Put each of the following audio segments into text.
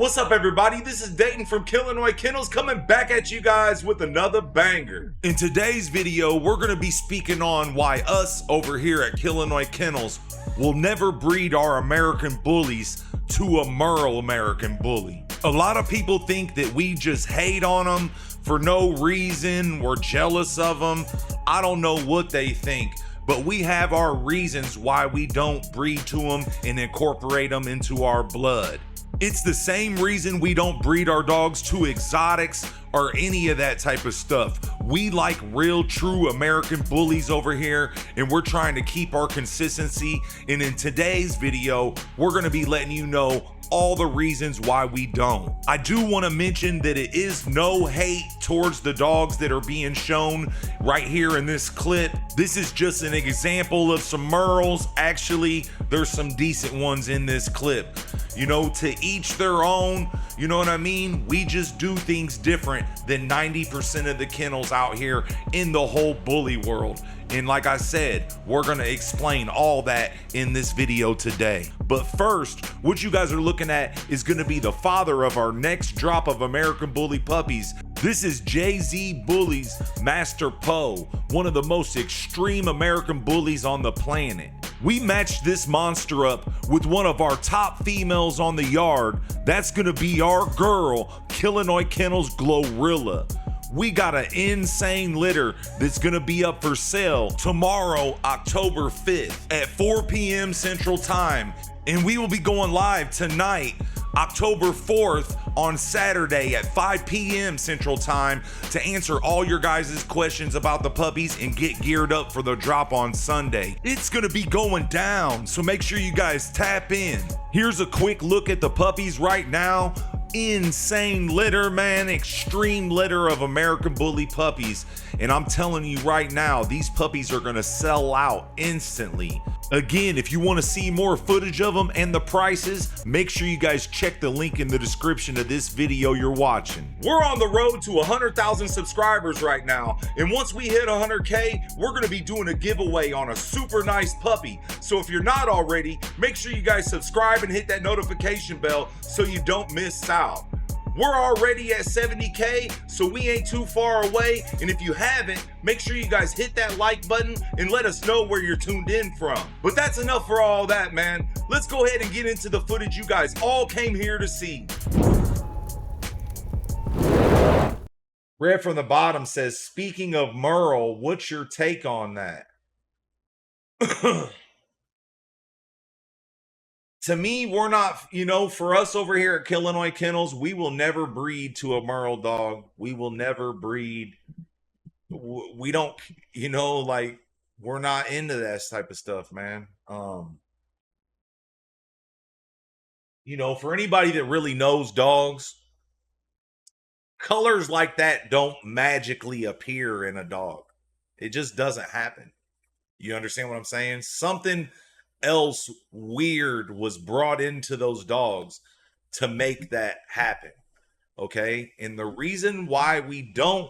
What's up, everybody? This is Dayton from Killinois Kennels coming back at you guys with another banger. In today's video, we're going to be speaking on why us over here at Killinois Kennels will never breed our American Bullies to a Merle American Bully. A lot of people think that we just hate on them for no reason. We're jealous of them. I don't know what they think, but we have our reasons why we don't breed to them and incorporate them into our blood. It's the same reason we don't breed our dogs to exotics or any of that type of stuff. We like real, true American bullies over here, and we're trying to keep our consistency. And in today's video, we're gonna be letting you know all the reasons why we don't. I do want to mention that it is no hate towards the dogs that are being shown right here in this clip. This is just an example of some Merles. Actually, there's some decent ones in this clip. You know, to each their own, you know what I mean? We just do things different than 90% of the kennels out here in the whole bully world. And like I said, we're gonna explain all that in this video today. But first, what you guys are looking at is gonna be the father of our next drop of American Bully puppies. This is Jay-Z Bully's Master Poe, one of the most extreme American bullies on the planet. We matched this monster up with one of our top females on the yard. That's gonna be our girl, Killinois Kennels Glorilla. We got an insane litter that's gonna be up for sale tomorrow, October 5th at 4 p.m. Central Time. And we will be going live tonight, October 4th on Saturday at 5 p.m. Central Time to answer all your guys' questions about the puppies and get geared up for the drop on Sunday. It's gonna be going down, so make sure you guys tap in. Here's a quick look at the puppies right now. Insane litter, man, extreme litter of American Bully puppies. And I'm telling you right now, these puppies are gonna sell out instantly. Again, if you wanna see more footage of them and the prices, make sure you guys check the link in the description of this video you're watching. We're on the road to 100,000 subscribers right now. And once we hit 100K, we're gonna be doing a giveaway on a super nice puppy. So if you're not already, make sure you guys subscribe and hit that notification bell so you don't miss out. We're already at 70K, so we ain't too far away. And if you haven't, make sure you guys hit that like button and let us know where you're tuned in from. But that's enough for all that, man. Let's go ahead and get into the footage you guys all came here to see. Red from the bottom says, speaking of Merle, what's your take on that? To me, we're not, you know, for us over here at Killinois Kennels, we will never breed to a Merle dog. We will never breed. We don't, you know, like, we're not into that type of stuff, man. You know, for anybody that really knows dogs, colors like that don't magically appear in a dog. It just doesn't happen. You understand what I'm saying? Something else weird was brought into those dogs to make that happen. Okay, and the reason why we don't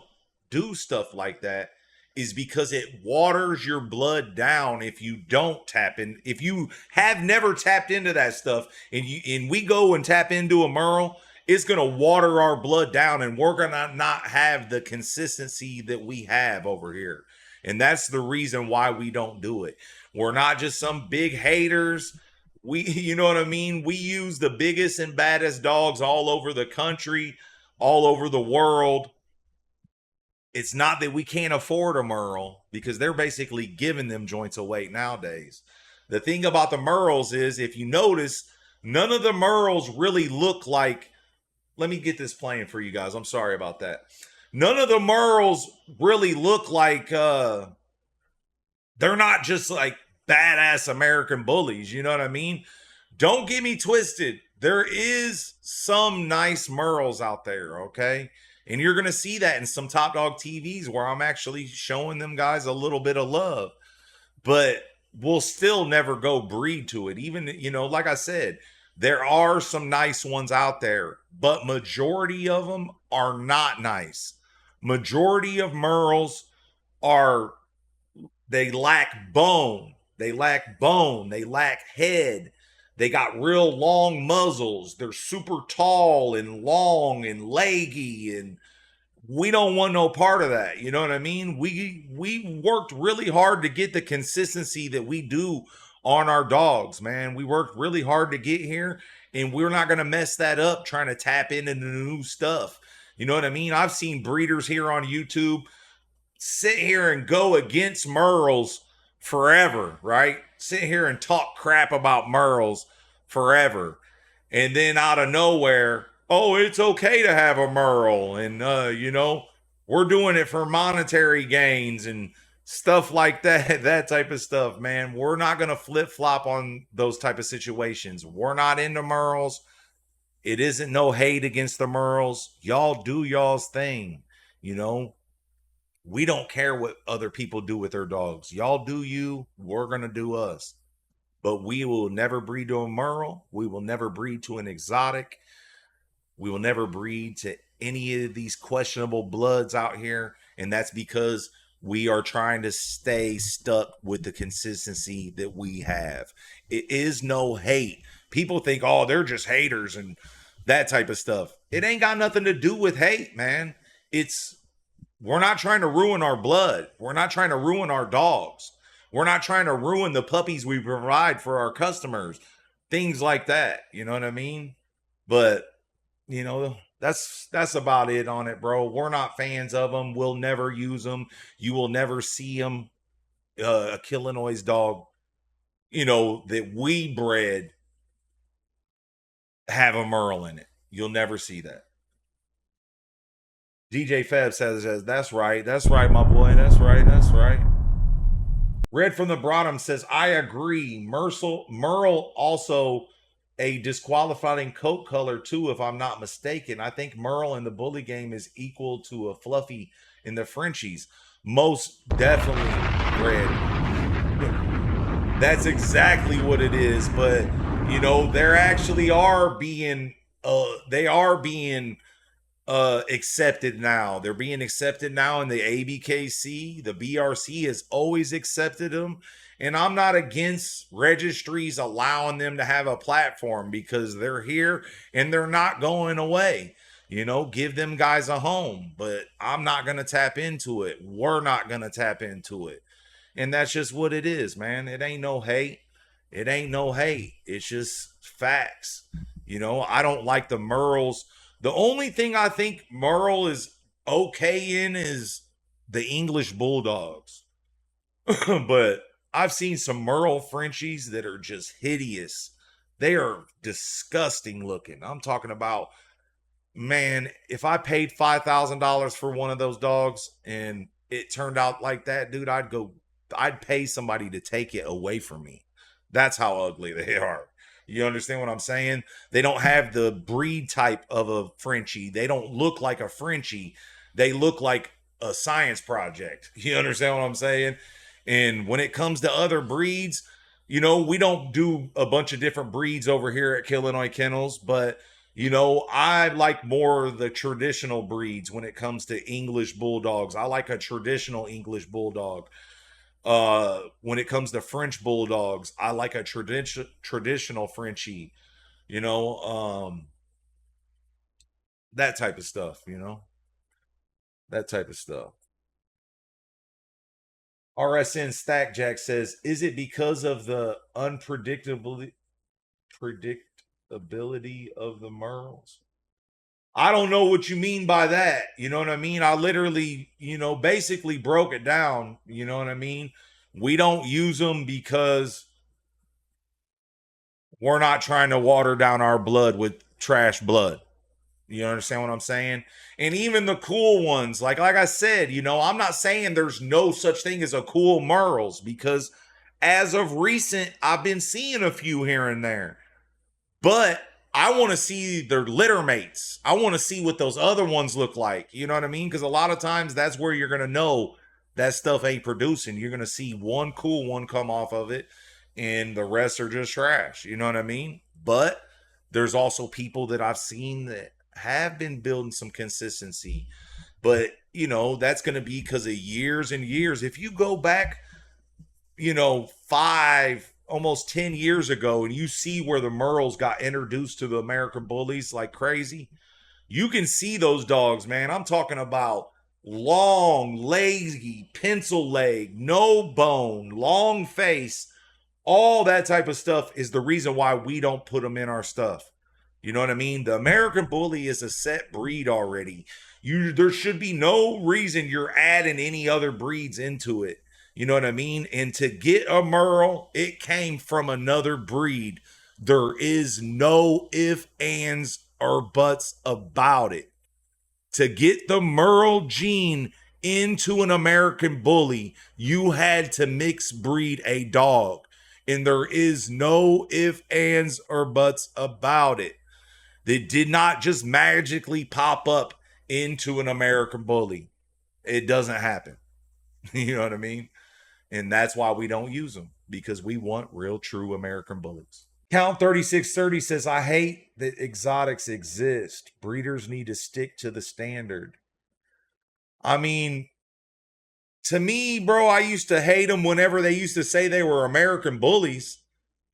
do stuff like that is because it waters your blood down if you don't tap in. If you have never tapped into that stuff and we go and tap into a Merle, it's gonna water our blood down and we're gonna not have the consistency that we have over here. And that's the reason why we don't do it. We're not just some big haters. We, you know what I mean? We use the biggest and baddest dogs all over the country, all over the world. It's not that we can't afford a Merle because they're basically giving them joints away nowadays. The thing about the Merles is, if you notice, none of the Merles really look like, let me get this playing for you guys. I'm sorry about that. None of the Merles really look like, they're not just like badass American bullies. You know what I mean? Don't get me twisted. There is some nice Merles out there, okay? And you're going to see that in some Top Dog TVs where I'm actually showing them guys a little bit of love. But we'll still never go breed to it. Even, you know, like I said, there are some nice ones out there, but majority of them are not nice. Majority of Merles are, they lack bone. They lack bone. They lack head. They got real long muzzles. They're super tall and long and leggy, and we don't want no part of that. You know what I mean? We worked really hard to get the consistency that we do on our dogs, man. We worked really hard to get here, and we're not going to mess that up trying to tap into the new stuff. You know what I mean? I've seen breeders here on YouTube sit here and go against Merles forever, right? Sit here and talk crap about Merles forever. And then out of nowhere, oh, it's okay to have a Merle. And, we're doing it for monetary gains and stuff like that, that type of stuff, man. We're not going to flip flop on those type of situations. We're not into Merles. It isn't no hate against the Merles. Y'all do y'all's thing. We don't care what other people do with their dogs. Y'all do you. We're going to do us. But we will never breed to a Merle. We will never breed to an exotic. We will never breed to any of these questionable bloods out here. And that's because we are trying to stay stuck with the consistency that we have. It is no hate. People think, oh, they're just haters and that type of stuff. It ain't got nothing to do with hate, man. We're not trying to ruin our blood. We're not trying to ruin our dogs. We're not trying to ruin the puppies we provide for our customers. Things like that. You know what I mean? But, that's about it on it, bro. We're not fans of them. We'll never use them. You will never see them. A Killinois dog, that we bred have a Merle in it. You'll never see that. DJ Feb says, that's right, my boy, that's right. Red from the bottom says, I agree. Merle also a disqualifying coat color too, if I'm not mistaken. I think Merle in the bully game is equal to a Fluffy in the Frenchies. Most definitely, Red. That's exactly what it is. But they're actually are being accepted now. They're being accepted now in the ABKC. The BRC has always accepted them. And I'm not against registries allowing them to have a platform because they're here and they're not going away. Give them guys a home. But I'm not going to tap into it. We're not going to tap into it. And that's just what it is, man. It ain't no hate. It ain't no hate. It's just facts. I don't like the Merles. The only thing I think Merle is okay in is the English Bulldogs. But I've seen some Merle Frenchies that are just hideous. They are disgusting looking. I'm talking about, man, if I paid $5,000 for one of those dogs and it turned out like that, dude, I'd pay somebody to take it away from me. That's how ugly they are. You understand what I'm saying? They don't have the breed type of a Frenchie. They don't look like a Frenchie. They look like a science project. You understand what I'm saying? And when it comes to other breeds, we don't do a bunch of different breeds over here at Killinois Kennels, but I like more of the traditional breeds when it comes to English Bulldogs. I like a traditional English Bulldog. When it comes to French Bulldogs, I like a traditional Frenchie, that type of stuff, that type of stuff. RSN Stackjack says, is it because of the predictability of the Merles? I don't know what you mean by that. You know what I mean? I literally, basically broke it down. You know what I mean? We don't use them because we're not trying to water down our blood with trash blood. You understand what I'm saying? And even the cool ones, like I said, I'm not saying there's no such thing as a cool Merles, because as of recent, I've been seeing a few here and there. But I want to see their litter mates. I want to see what those other ones look like. You know what I mean? Because a lot of times that's where you're going to know that stuff ain't producing. You're going to see one cool one come off of it and the rest are just trash. You know what I mean? But there's also people that I've seen that have been building some consistency. But, that's going to be because of years and years. If you go back, 5 almost 10 years ago, and you see where the Merles got introduced to the American Bullies like crazy, you can see those dogs, man. I'm talking about long, lazy, pencil leg, no bone, long face. All that type of stuff is the reason why we don't put them in our stuff. You know what I mean? The American Bully is a set breed already. There should be no reason you're adding any other breeds into it. You know what I mean? And to get a Merle, it came from another breed. There is no ifs, ands, or buts about it. To get the Merle gene into an American Bully, you had to mix breed a dog. And there is no ifs, ands, or buts about it. They did not just magically pop up into an American Bully. It doesn't happen. You know what I mean? And that's why we don't use them, because we want real, true American Bullies. Count 3630 says, I hate that exotics exist. Breeders need to stick to the standard. I mean, to me, bro, I used to hate them whenever they used to say they were American Bullies.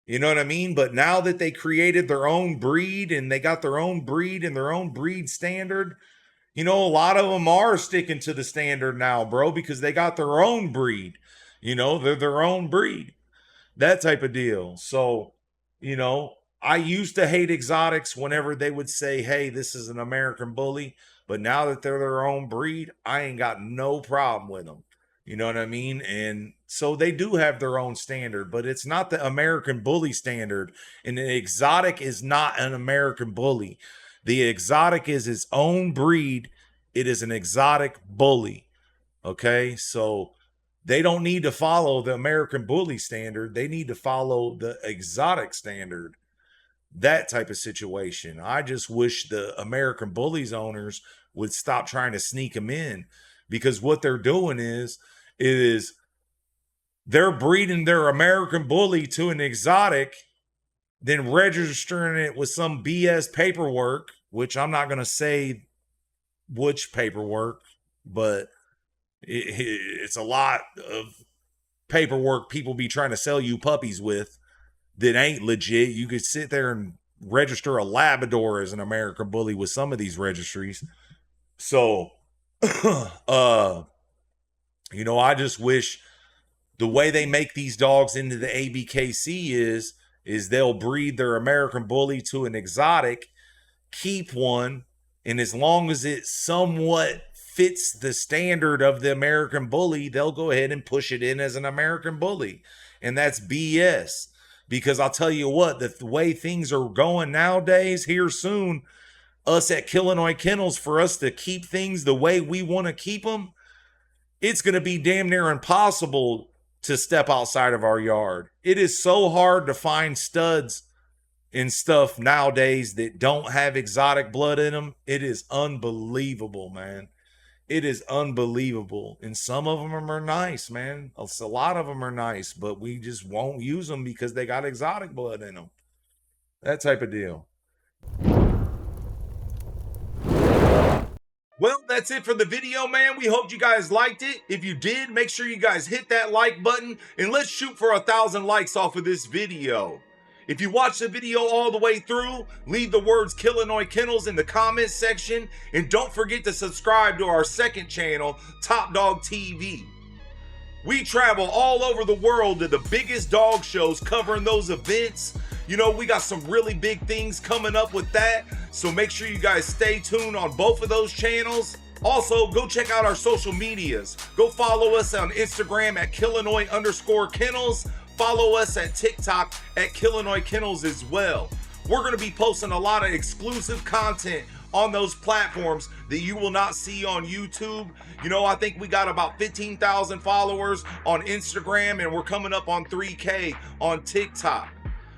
You know what I mean? But now that they created their own breed and they got their own breed and their own breed standard, you know, a lot of them are sticking to the standard now, bro, because they got their own breed. You know, they're their own breed. That type of deal. So, you know, I used to hate exotics whenever they would say, hey, this is an American Bully. But now that they're their own breed, I ain't got no problem with them. You know what I mean? And so they do have their own standard, but it's not the American Bully standard. And an exotic is not an American Bully. The exotic is its own breed. It is an exotic bully. Okay? So they don't need to follow the American Bully standard. They need to follow the exotic standard. That type of situation. I just wish the American Bullies owners would stop trying to sneak them in, because what they're doing is they're breeding their American Bully to an exotic, then registering it with some BS paperwork, which I'm not going to say which paperwork, but it's a lot of paperwork people be trying to sell you puppies with that ain't legit. You could sit there and register a Labrador as an American Bully with some of these registries. So, you know, I just wish the way they make these dogs into the ABKC is they'll breed their American Bully to an exotic, keep one, and as long as it somewhat fits the standard of the American Bully, they'll go ahead and push it in as an American Bully. And that's BS. Because I'll tell you what, the way things are going nowadays, here soon, us at Killinois Kennels, for us to keep things the way we want to keep them, it's going to be damn near impossible to step outside of our yard. It is so hard to find studs and stuff nowadays that don't have exotic blood in them. It is unbelievable, man. It is unbelievable. And some of them are nice, man. A lot of them are nice, but we just won't use them because they got exotic blood in them. That type of deal. Well, that's it for the video, man. We hope you guys liked it. If you did, make sure you guys hit that like button and let's shoot for 1,000 likes off of this video. If you watch the video all the way through, leave the words Killinois Kennels in the comments section, and don't forget to subscribe to our second channel, Top Dog TV. We travel all over the world to the biggest dog shows covering those events. You know, we got some really big things coming up with that, so make sure you guys stay tuned on both of those channels. Also, go check out our social medias. Go follow us on Instagram at Killinois_Kennels. Follow us at TikTok at Killinois Kennels as well. We're going to be posting a lot of exclusive content on those platforms that you will not see on YouTube. You know, I think we got about 15,000 followers on Instagram, and we're coming up on 3K on TikTok.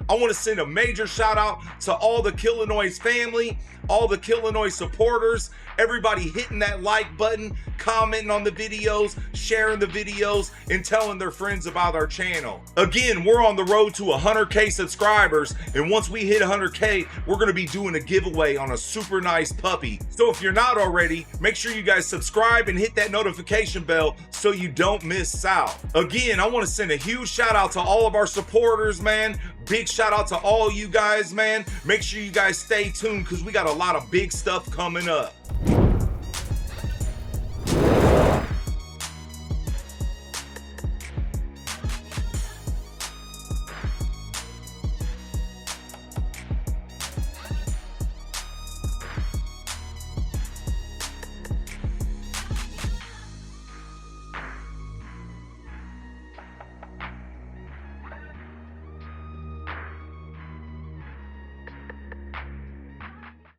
I want to send a major shout out to all the Killinois family, all the Killinois supporters, everybody hitting that like button, commenting on the videos, sharing the videos, and telling their friends about our channel. Again, we're on the road to 100K subscribers, and once we hit 100K, we're going to be doing a giveaway on a super nice puppy. So if you're not already, make sure you guys subscribe and hit that notification bell so you don't miss out. Again, I want to send a huge shout out to all of our supporters, man. Big shout out to all you guys, man. Make sure you guys stay tuned because we got a lot of big stuff coming up.